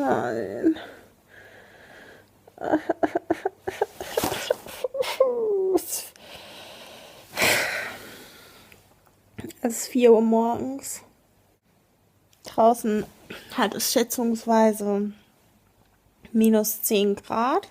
Nein. Es ist 4 Uhr morgens. Draußen hat es schätzungsweise minus 10 Grad.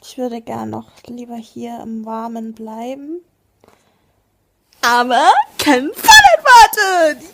Ich würde gern noch lieber hier im Warmen bleiben. Aber Ken Follett wartet! Yay!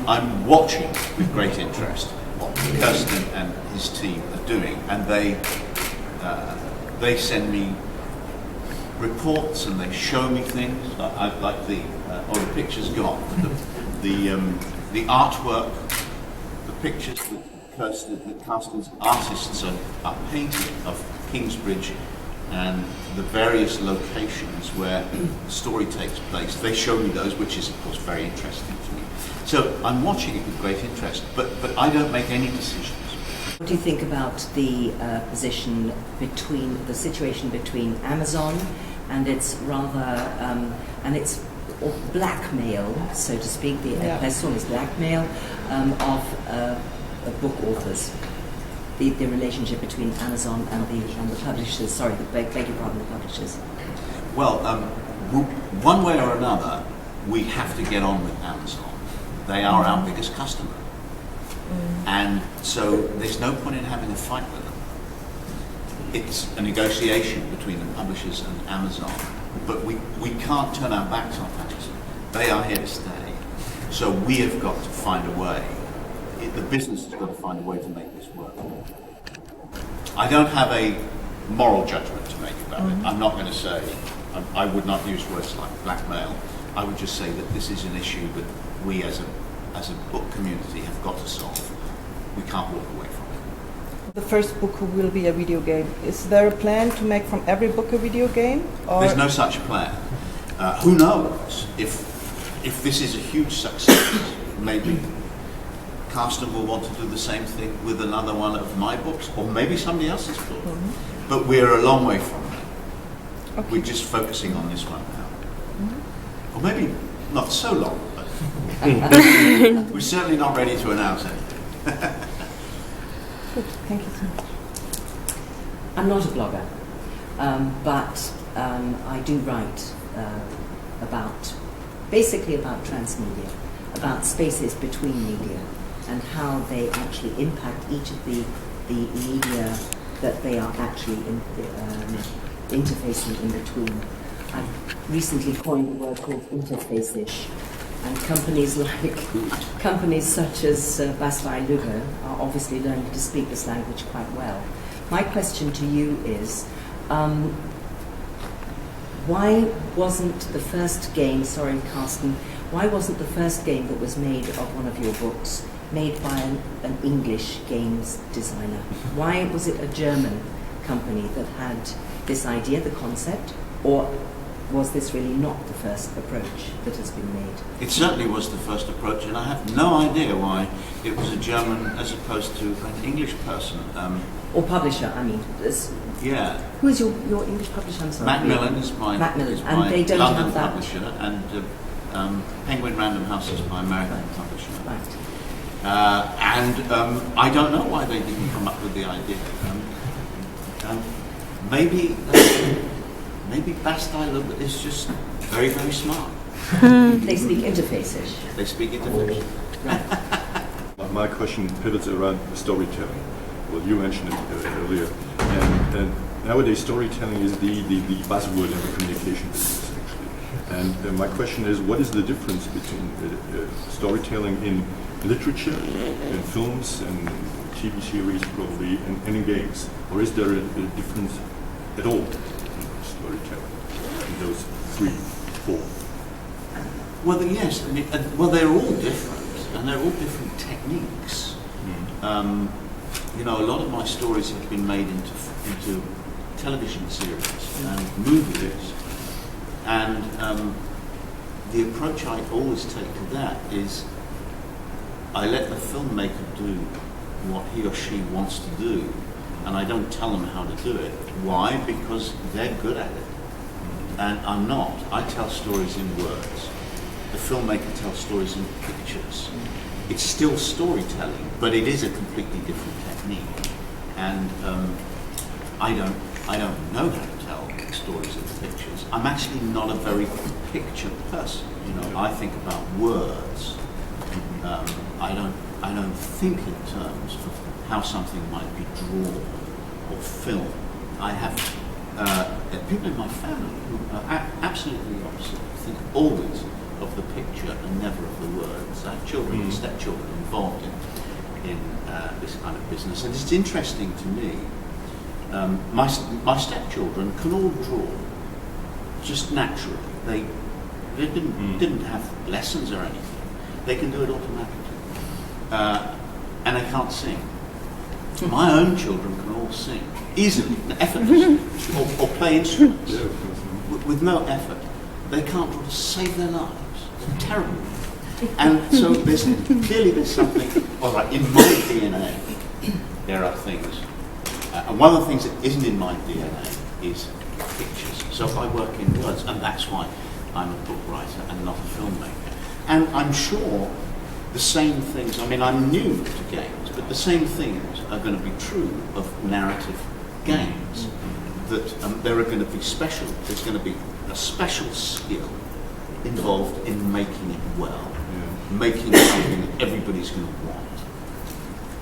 I'm watching with great interest what Kirsten and his team are doing, and they send me reports and they show me things. Like the pictures gone, the artwork, the pictures that Kirsten's artists are painting of Kingsbridge and the various locations where the story takes place. They show me those, which is of course very interesting to me. So I'm watching it with great interest, but I don't make any decisions. What do you think about the situation between Amazon and its its blackmail, so to speak, the impression is blackmail of book authors? The relationship between Amazon and the publishers. Sorry, beg your pardon, the publishers. Well, one way or another, we have to get on with Amazon. They are our biggest customer. And so there's no point in having a fight with them. It's a negotiation between the publishers and Amazon, but we can't turn our backs on Amazon. They are here to stay. So we have got to find a way. The business has got to find a way to make this work. I don't have a moral judgment to make about it. I'm not going to say, I would not use words like blackmail. I would just say that this is an issue that we as a book community have got to solve. We can't walk away from it. The first book will be a video game. Is there a plan to make from every book a video game? Or? There's no such plan. Who knows? If this is a huge success, maybe Carsten will want to do the same thing with another one of my books, or maybe somebody else's book. But we're a long way from that. Okay. We're just focusing on this one now. Or maybe not so long, but we're certainly not ready to announce anything. Good. Thank you so much. I'm not a blogger, but I do write basically about transmedia, about spaces between media, and how they actually impact each of the media that they are actually interfacing in between. I've recently coined a word called interface-ish, and companies such as Bastei Lübbe are obviously learning to speak this language quite well. My question to you is, why wasn't the first game, sorry Carsten, why wasn't the first game that was made of one of your books made by an English games designer? Why was it a German company that had this idea, the concept, or was this really not the first approach that has been made? It certainly was the first approach, and I have no idea why it was a German as opposed to an English person. Or publisher, I mean. Yeah. Who is your English publisher? I'm sorry. Macmillan is my Macmillan. is And my they don't London have that publisher, Penguin Random House is my American publisher. Right. I don't know why they didn't come up with the idea. Maybe Bastille is just very, very smart. They speak interface-ish. They speak interface. My question pivots around storytelling. Well, you mentioned it earlier. And nowadays, storytelling is the buzzword in the communication business, actually. And my question is, what is the difference between storytelling in literature, in films, and TV series, probably, and in games? Or is there a difference at all in storytelling in those 3, 4? Well, yes. I mean, they're all different, and they're all different techniques. You know, a lot of my stories have been made into television series and movies, and the approach I always take to that is I let the filmmaker do what he or she wants to do, and I don't tell them how to do it. Why? Because they're good at it, and I'm not. I tell stories in words. The filmmaker tells stories in pictures. It's still storytelling, but it is a completely different technique. And I don't know how to tell stories in pictures. I'm actually not a very picture person. You know, I think about words. I don't think in terms of how something might be drawn or filmed. I have people in my family who are absolutely opposite. Think always of the picture and never of the words. I have children and stepchildren involved in this kind of business, and it's interesting to me. My stepchildren can all draw, just naturally. They didn't have lessons or anything. They can do it automatically, and they can't sing. My own children can all sing easily, effortlessly, or play instruments with no effort. They can't draw to save their lives. They're terrible. And so there's something. All right, in my DNA, there are things. And one of the things that isn't in my DNA is pictures. So I work in words, and that's why I'm a book writer and not a filmmaker. And I'm sure the same things, I mean, I'm new to games, but the same things are going to be true of narrative games. That there are going to be there's going to be a special skill involved in making it well, making something that everybody's going to want.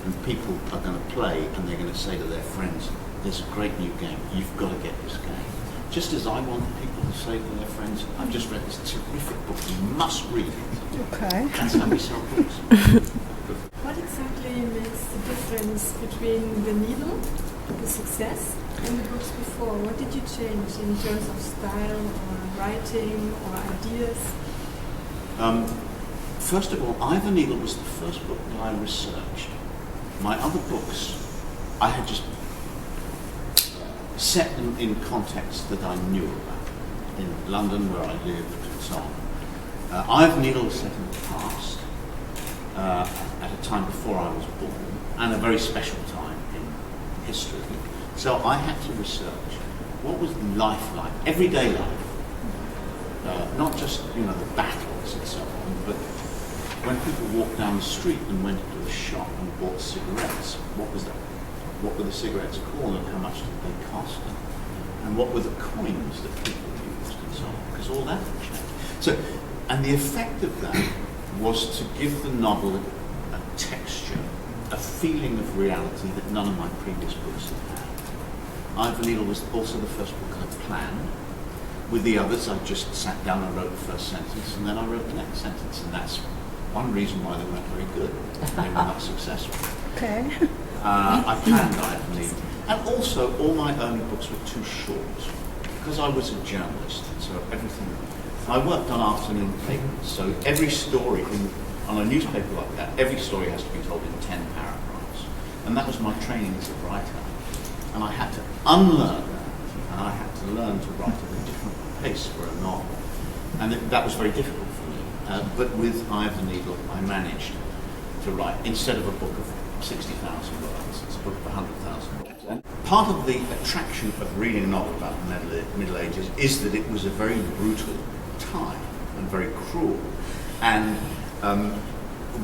And people are going to play, and they're going to say to their friends, there's a great new game, you've got to get this game. Just as I want people to say to their friends, I've just read this terrific book, you must read it. Okay. That's how we sell books. What exactly makes the difference between the needle, the success, and the books before? What did you change in terms of style or writing or ideas? First of all, Eye the Needle was the first book that I researched. My other books, I had just set them in contexts that I knew about, in London where I lived and so on. Eye of the Needle was set in the past, at a time before I was born, and a very special time in history. So I had to research what was life like, everyday life, not just the battles and so on, but when people walked down the street and went to a shop and bought cigarettes, what were the cigarettes called and how much did they cost? And what were the coins that people used and so on? Because all that had changed. So, and the effect of that was to give the novel a texture, a feeling of reality that none of my previous books had had. Eye of the Needle was also the first book I planned. With the others, I just sat down and wrote the first sentence, and then I wrote the next sentence, and that's one reason why they weren't very good. They were not successful. Okay. I planned Eye of the Needle. And also, all my early books were too short, because I was a journalist, so everything... I worked on afternoon papers, so every story on a newspaper like that, every story has to be told in 10 paragraphs. And that was my training as a writer. And I had to unlearn that, and I had to learn to write at a different pace for a novel. And that was very difficult for me. But with Eye of the Needle, I managed to write, instead of a book of 60,000 words, it's a book of 100,000 words. And part of the attraction of reading a novel about the Middle Ages is that it was a very brutal time, a and very cruel. And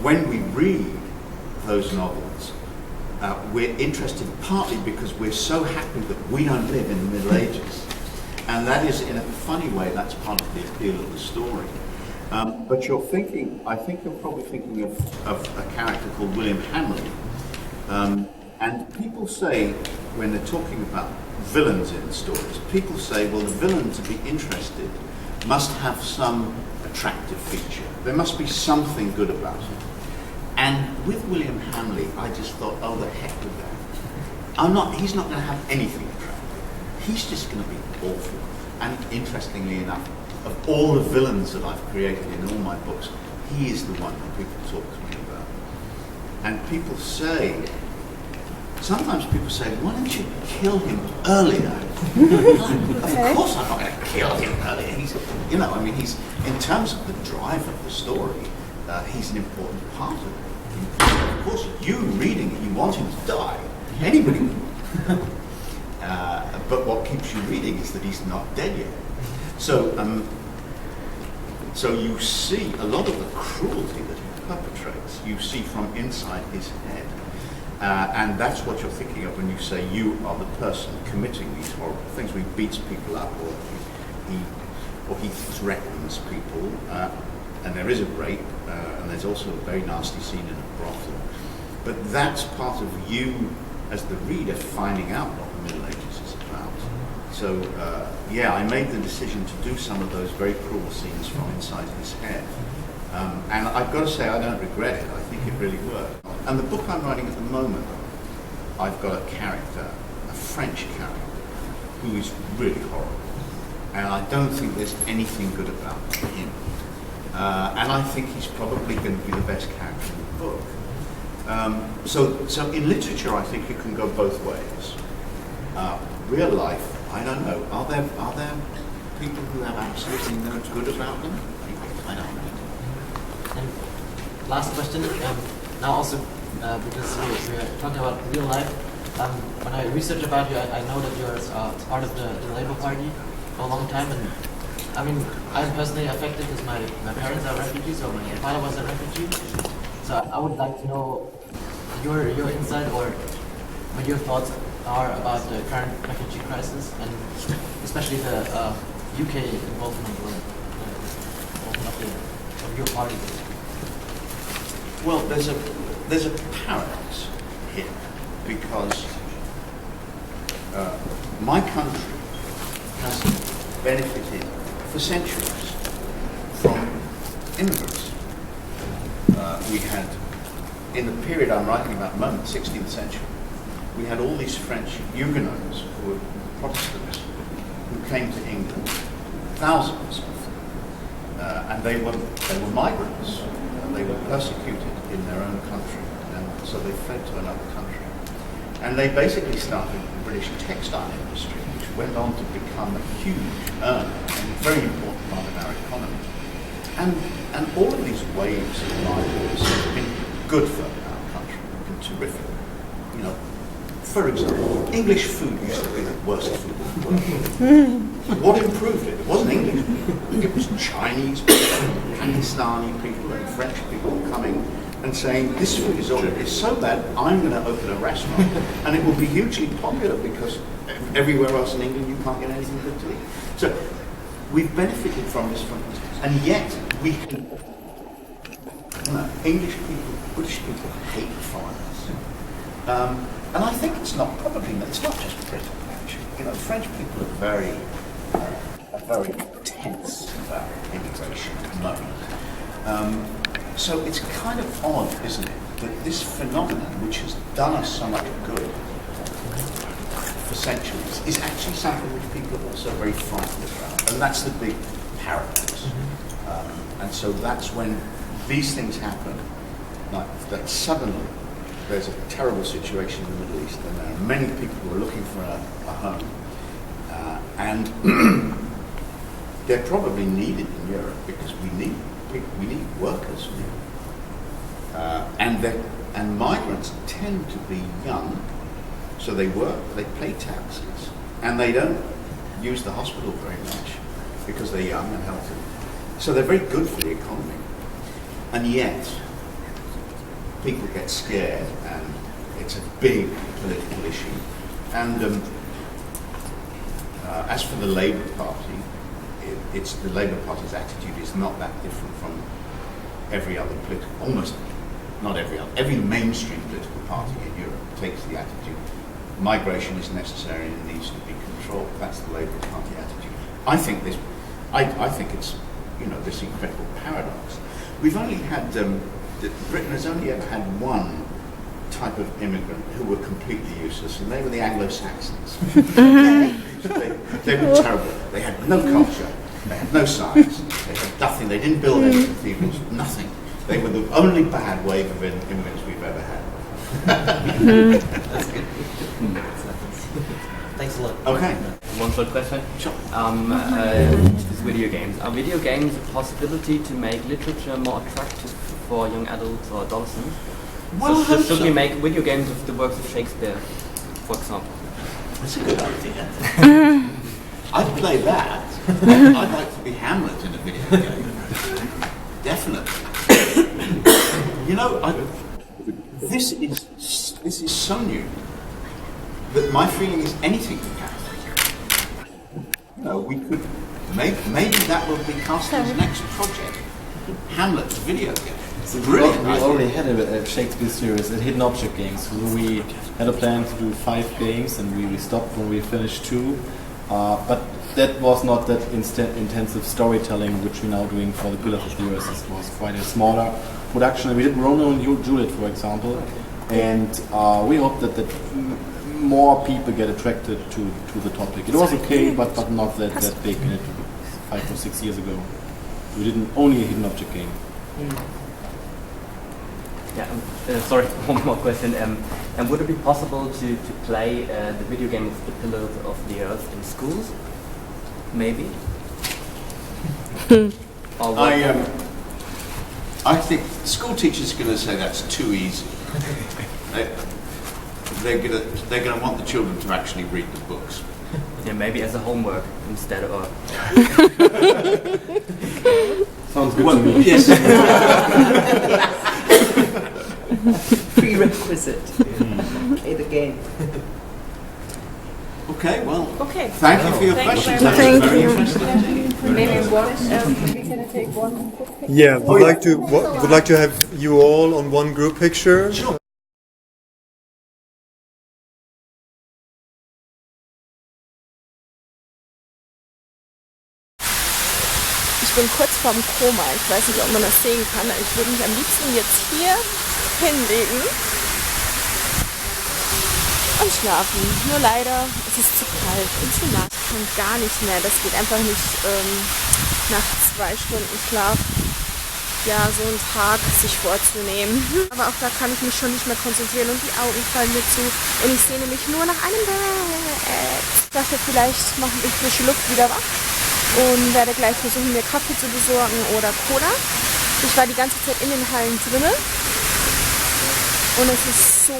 when we read those novels, we're interested partly because we're so happy that we don't live in the Middle Ages. And that is, in a funny way, that's part of the appeal of the story. But you're thinking, I think you're probably thinking of a character called William Hamley. And people say, when they're talking about villains in stories, people say, well, the villain, to be interested, must have some attractive feature. There must be something good about him. And with William Hamley, I just thought, oh, the heck with that. He's not going to have anything attractive. He's just going to be awful. And interestingly enough, of all the villains that I've created in all my books, he is the one that people talk to me about. And people say, sometimes people say, why don't you kill him earlier? Of course I'm not going to kill him earlier. He's, he's, in terms of the drive of the story, he's an important part of it. Of course, you reading it, you want him to die. Anybody would. But what keeps you reading is that he's not dead yet. So you see a lot of the cruelty that he perpetrates, you see from inside his head. And that's what you're thinking of when you say you are the person committing these horrible things. He beats people up, or he threatens people, and there is a rape, and there's also a very nasty scene in a brothel. But that's part of you, as the reader, finding out what the Middle Ages is about. So, I made the decision to do some of those very cruel scenes from inside his head. And I've got to say, I don't regret it. I think it really worked. And the book I'm writing at the moment, I've got a character, a French character, who is really horrible. And I don't think there's anything good about him. And I think he's probably going to be the best character in the book. So in literature, I think you can go both ways. Real life, I don't know. Are there people who have absolutely no good about them? I don't know. And last question. Now also, because we're talking about real life, when I research about you, I know that you're part of the Labour Party for a long time, and I mean, I'm personally affected because my parents are refugees, or my father was a refugee. So I would like to know your insight, or what your thoughts are about the current refugee crisis, and especially the UK involvement of your party. Well, there's a paradox here, because my country has benefited for centuries from immigrants. We had, in the period I'm writing about at the moment, 16th century, we had all these French Huguenots who were Protestants who came to England, thousands of them, and they were migrants, and they were persecuted in their own country, and so they fled to another country. And they basically started the British textile industry, which went on to become a huge earner and a very important part of our economy. And all of these waves of migrants have been good for our country, been terrific. You know, for example, English food used to be the worst food in the world. What improved it? It wasn't English people. It was Chinese people, Pakistani people, and French people coming and saying, this food is so bad, I'm going to open a restaurant, and it will be hugely popular because everywhere else in England you can't get anything good to eat. So we've benefited from this, and yet we can, English people, British people hate foreigners. And I think it's not just Britain, actually. You know, French people are very tense about immigration at the moment. So it's kind of odd, isn't it, that this phenomenon, which has done us so much good for centuries, is actually something which people are also very frightened about. And that's the big paradox. And so that's when these things happen, like that suddenly there's a terrible situation in the Middle East, and there are many people who are looking for a home. And they're probably needed in Europe because we need workers. And migrants tend to be young, so they work, they pay taxes, and they don't use the hospital very much because they're young and healthy. So they're very good for the economy. And yet, people get scared, and it's a big political issue. And as for the Labour Party, it's the Labour Party's attitude is not that different from every other political, almost not every other, every mainstream political party in Europe takes the attitude migration is necessary and needs to be controlled. That's the Labour Party attitude. I think it's, you know, this incredible paradox. We've only had, Britain has only ever had one type of immigrant who were completely useless, and they were the Anglo-Saxons. They were terrible. They had no culture, they had no science, they had nothing, they didn't build any cathedrals, nothing. They were the only bad wave of immigrants we've ever had. That's good. Thanks a lot. Okay. One short question. Sure. With video games. Are video games a possibility to make literature more attractive for young adults or adolescents? Well, so should we make video games of the works of Shakespeare, for example? That's a good idea. I'd play that. I'd like to be Hamlet in a video game. Definitely. You know, this is so new that my feeling is anything can happen. You know, we could maybe that will be Carsten's next project. Hamlet's video game. So we already had a Shakespeare series at Hidden Object Games. So we had a plan to do 5 games, and we stopped when we finished 2. But that was not that intensive storytelling which we're now doing for the Pillars of the Earth. It was quite a smaller production. We did Romeo and Juliet, for example, and we hope that more people get attracted to the topic. It was okay, but not that big. 5 or 6 years ago, we didn't only a Hidden Object game. Yeah. Sorry, one more question. And would it be possible to play the video game of the Pillars of the Earth in schools? Maybe. I think school teachers are going to say that's too easy. They're going to want the children to actually read the books. Yeah, maybe as a homework instead of. Sounds good to me. Yes. Prerequisite. Play the game. Okay, well, Okay. thank you for your questions. That was very interesting. Maybe can I take one quick picture? Yeah, would like to have you all on one group picture. Sure. Ich bin kurz vorm Koma. Ich weiß nicht, ob man das sehen kann. Ich würde mich am liebsten jetzt hier hinlegen und schlafen. Nur leider ist es zu kalt und zu nass. Ich kann gar nicht mehr. Das geht einfach nicht nach 2 Stunden Schlaf. Ja, so einen Tag sich vorzunehmen. Aber auch da kann ich mich schon nicht mehr konzentrieren und die Augen fallen mir zu. Und ich sehne mich nur nach einem Bett. Ich dachte, vielleicht mache ich frische Luft wieder wach. Und werde gleich versuchen, mir Kaffee zu besorgen oder Cola. Ich war die ganze Zeit in den Hallen drinnen und es ist so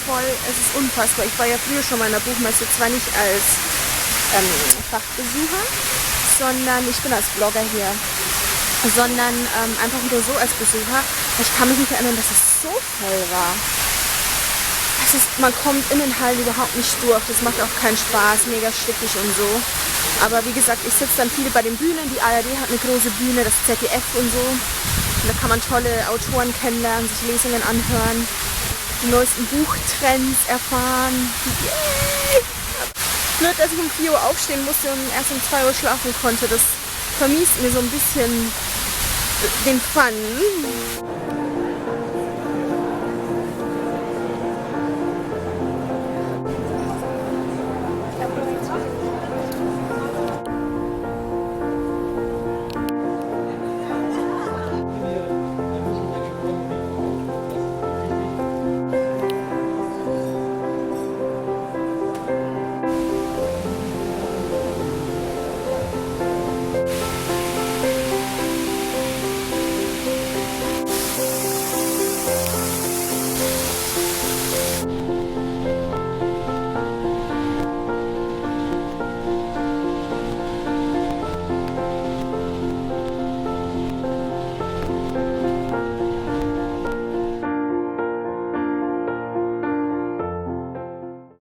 voll, es ist unfassbar. Ich war ja früher schon mal in der Buchmesse, zwar nicht als Fachbesucher, sondern ich bin als Blogger hier, sondern einfach nur so als Besucher. Ich kann mich nicht erinnern, dass es so voll war. Man kommt in den Hallen überhaupt nicht durch, das macht auch keinen Spaß, mega stickig und so. Aber wie gesagt, ich sitze dann viel bei den Bühnen, die ARD hat eine große Bühne, das ZDF und so. Und da kann man tolle Autoren kennenlernen, sich Lesungen anhören, die neuesten Buchtrends erfahren. Yay! Blöd, dass ich um 4 Uhr aufstehen musste und erst um 2 Uhr schlafen konnte, das vermiest mir so ein bisschen den Fun.